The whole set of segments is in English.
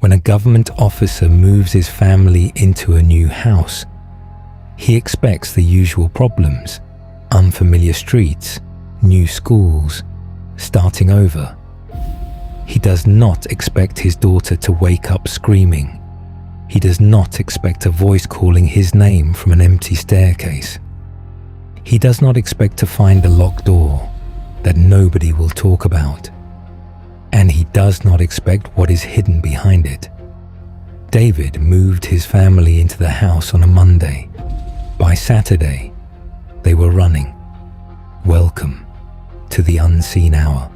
when a government officer moves his family into a new house, he expects the usual problems: unfamiliar streets, new schools, starting over. He does not expect his daughter to wake up screaming. He does not expect a voice calling his name from an empty staircase. He does not expect to find a locked door that nobody will talk about. And he does not expect what is hidden behind it. David moved his family into the house on a Monday. By Saturday, they were running. Welcome to the unseen hour.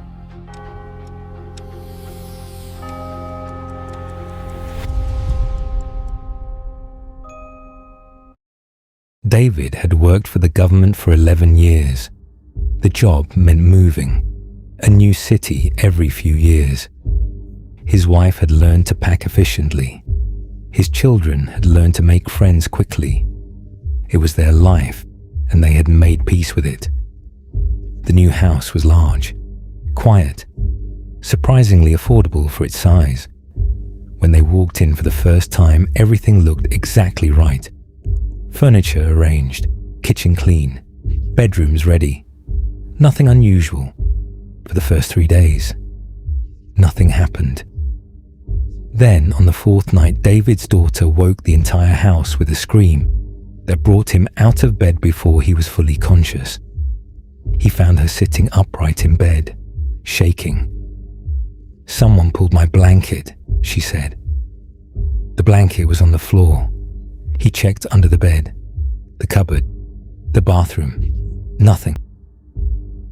David had worked for the government for 11 years. The job meant moving, a new city every few years. His wife had learned to pack efficiently. His children had learned to make friends quickly. It was their life, and they had made peace with it. The new house was large, quiet, surprisingly affordable for its size. When they walked in for the first time, everything looked exactly right. Furniture arranged, kitchen clean, bedrooms ready. Nothing unusual. For the first 3 days, nothing happened. Then, on the fourth night, David's daughter woke the entire house with a scream that brought him out of bed before he was fully conscious. He found her sitting upright in bed, shaking. "Someone pulled my blanket," she said. The blanket was on the floor. He checked under the bed, the cupboard, the bathroom. Nothing.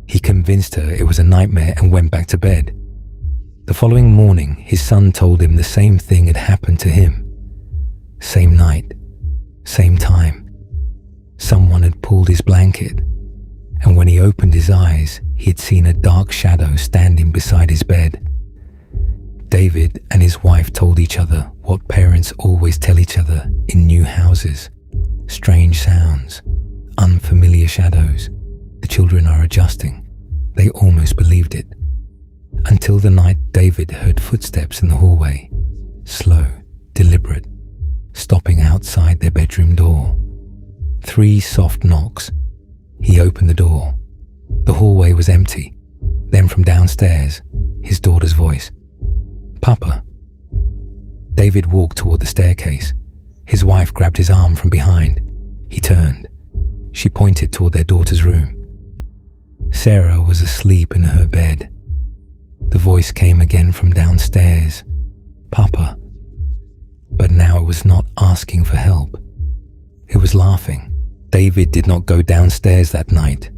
He convinced her it was a nightmare and went back to bed. The following morning, his son told him the same thing had happened to him. Same night, same time. Someone had pulled his blanket, and when he opened his eyes, he had seen a dark shadow standing beside his bed. David and his wife told each other what parents always tell each other in new houses: strange sounds, unfamiliar shadows. The children are adjusting. They almost believed it. Until the night David heard footsteps in the hallway, slow, deliberate, stopping outside their bedroom door. 3 soft knocks. He opened the door. The hallway was empty. Then from downstairs, his daughter's voice. "Papa." David walked toward the staircase. His wife grabbed his arm from behind. He turned. She pointed toward their daughter's room. Sarah was asleep in her bed. The voice came again from downstairs. "Papa." But now it was not asking for help. It was laughing. David did not go downstairs that night.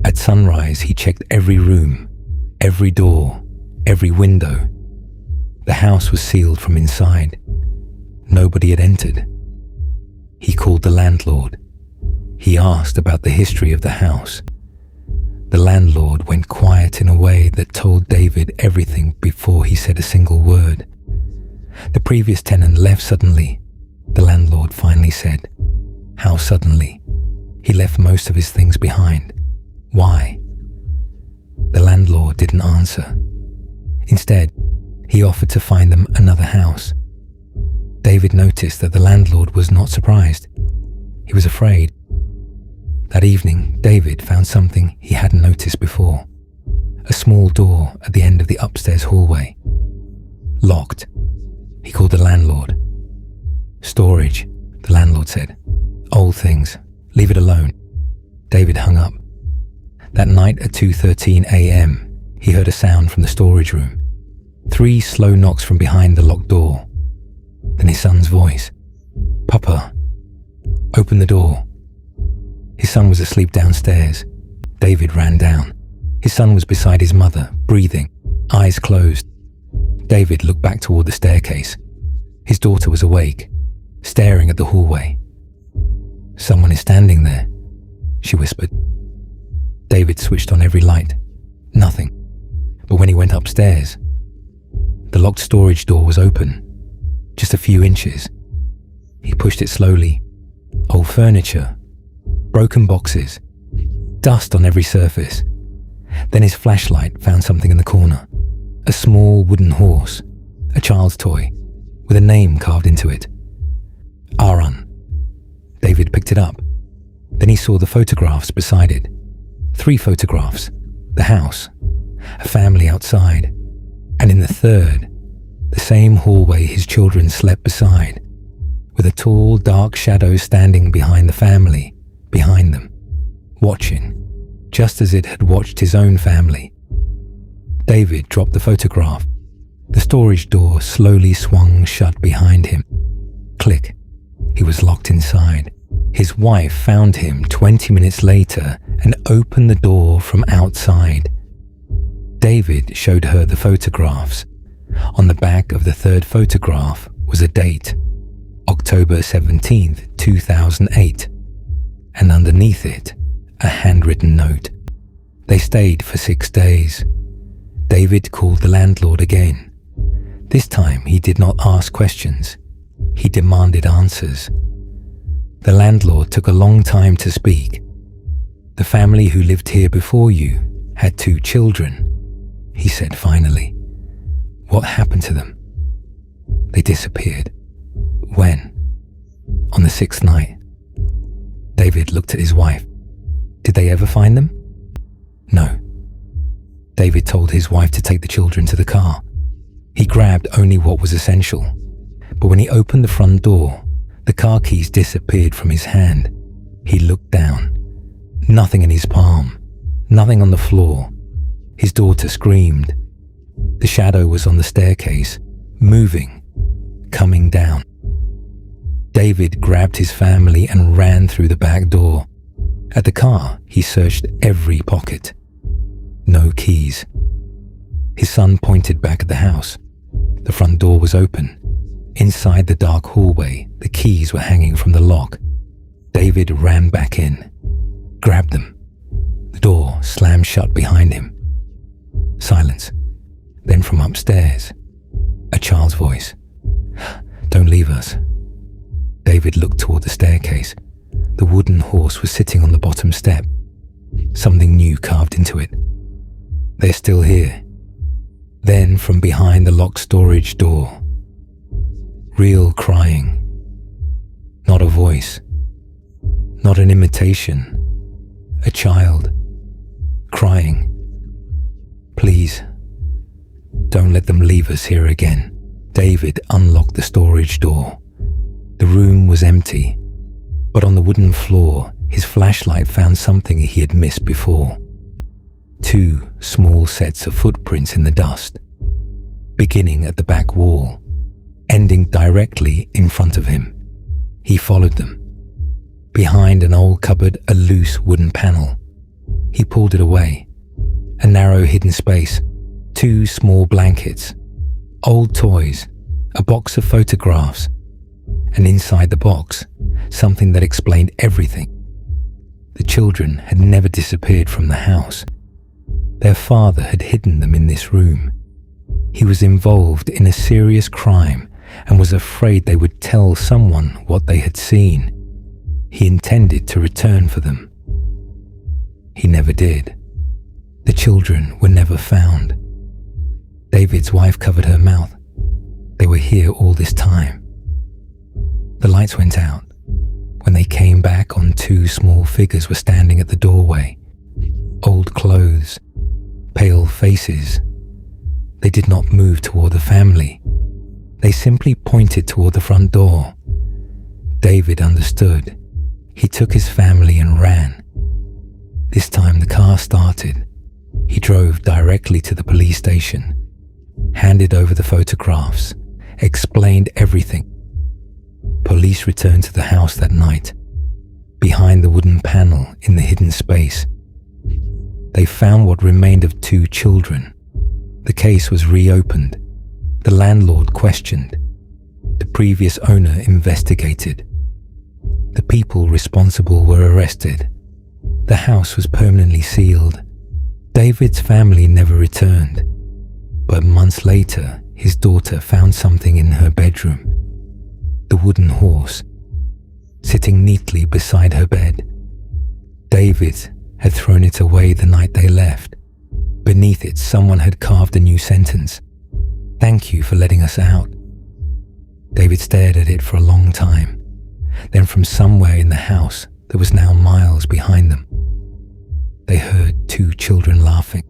At sunrise, he checked every room, every door, every window. The house was sealed from inside. Nobody had entered. He called the landlord. He asked about the history of the house. The landlord went quiet in a way that told David everything before he said a single word. The previous tenant left suddenly. The landlord finally said. How suddenly? He left most of his things behind. Why? The landlord didn't answer. Instead, he offered to find them another house. David noticed that the landlord was not surprised. He was afraid. That evening, David found something he hadn't noticed before. A small door at the end of the upstairs hallway. Locked. He called the landlord. "Storage," the landlord said. "Old things. Leave it alone." David hung up. That night at 2:13 a.m., he heard a sound from the storage room. 3 slow knocks from behind the locked door. Then his son's voice. "Papa, open the door." His son was asleep downstairs. David ran down. His son was beside his mother, breathing, eyes closed. David looked back toward the staircase. His daughter was awake, staring at the hallway. "Someone is standing there," she whispered. David switched on every light. Nothing. But when he went upstairs, the locked storage door was open, just a few inches. He pushed it slowly. Old furniture, broken boxes, dust on every surface. Then his flashlight found something in the corner. A small wooden horse, a child's toy, with a name carved into it. Aaron. David picked it up. Then he saw the photographs beside it. 3 photographs, the house, a family outside, and in the third, the same hallway his children slept beside, with a tall, dark shadow standing behind the family, behind them, watching, just as it had watched his own family. David dropped the photograph. The storage door slowly swung shut behind him. Click. He was locked inside. His wife found him 20 minutes later and opened the door from outside. David showed her the photographs. On the back of the third photograph was a date, October 17th, 2008, and underneath it, a handwritten note. They stayed for 6 days. David called the landlord again. This time he did not ask questions. He demanded answers. The landlord took a long time to speak. The family who lived here before you had 2 children, he said finally. What happened to them? They disappeared. When? On the 6th night. David looked at his wife. Did they ever find them? No. David told his wife to take the children to the car. He grabbed only what was essential. But when he opened the front door, the car keys disappeared from his hand. He looked down. Nothing in his palm. Nothing on the floor. His daughter screamed. The shadow was on the staircase, moving, coming down. David grabbed his family and ran through the back door. At the car, he searched every pocket. No keys. His son pointed back at the house. The front door was open. Inside the dark hallway, the keys were hanging from the lock. David ran back in, grabbed them. The door slammed shut behind him. Silence. Then from upstairs, a child's voice. Don't leave us. David looked toward the staircase. The wooden horse was sitting on the bottom step. Something new carved into it. They're still here. Then from behind the locked storage door, real crying. Not a voice. Not an imitation. A child. Crying. Please, don't let them leave us here again. David unlocked the storage door. The room was empty, but on the wooden floor, his flashlight found something he had missed before. 2 small sets of footprints in the dust, beginning at the back wall, ending directly in front of him. He followed them. Behind an old cupboard, a loose wooden panel. He pulled it away. A narrow hidden space, 2 small blankets, old toys, a box of photographs, and inside the box, something that explained everything. The children had never disappeared from the house. Their father had hidden them in this room. He was involved in a serious crime and was afraid they would tell someone what they had seen. He intended to return for them. He never did. The children were never found. David's wife covered her mouth. They were here all this time. The lights went out. When they came back on, 2 small figures were standing at the doorway. Old clothes, pale faces. They did not move toward the family. They simply pointed toward the front door. David understood. He took his family and ran. This time the car started. He drove directly to the police station, handed over the photographs, explained everything. Police returned to the house that night. Behind the wooden panel in the hidden space, they found what remained of 2 children. The case was reopened. The landlord questioned. The previous owner investigated. The people responsible were arrested. The house was permanently sealed. David's family never returned, but months later, his daughter found something in her bedroom. The wooden horse, sitting neatly beside her bed. David had thrown it away the night they left. Beneath it, someone had carved a new sentence. Thank you for letting us out." David stared at it for a long time. Then from somewhere in the house that was now miles behind them, they heard two children laughing.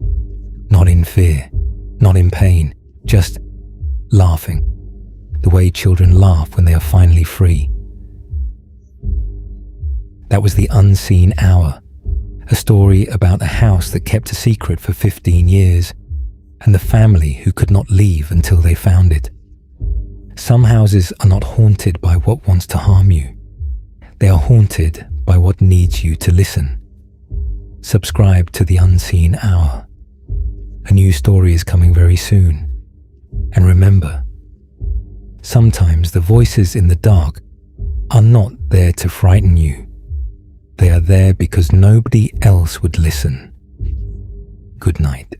Not in fear, not in pain, just laughing. The way children laugh when they are finally free. That was The Unseen Hour, a story about a house that kept a secret for 15 years, and the family who could not leave until they found it. Some houses are not haunted by what wants to harm you. They are haunted by what needs you to listen. Subscribe to The Unseen Hour. A new story is coming very soon. And remember, sometimes the voices in the dark are not there to frighten you. They are there because nobody else would listen. Good night.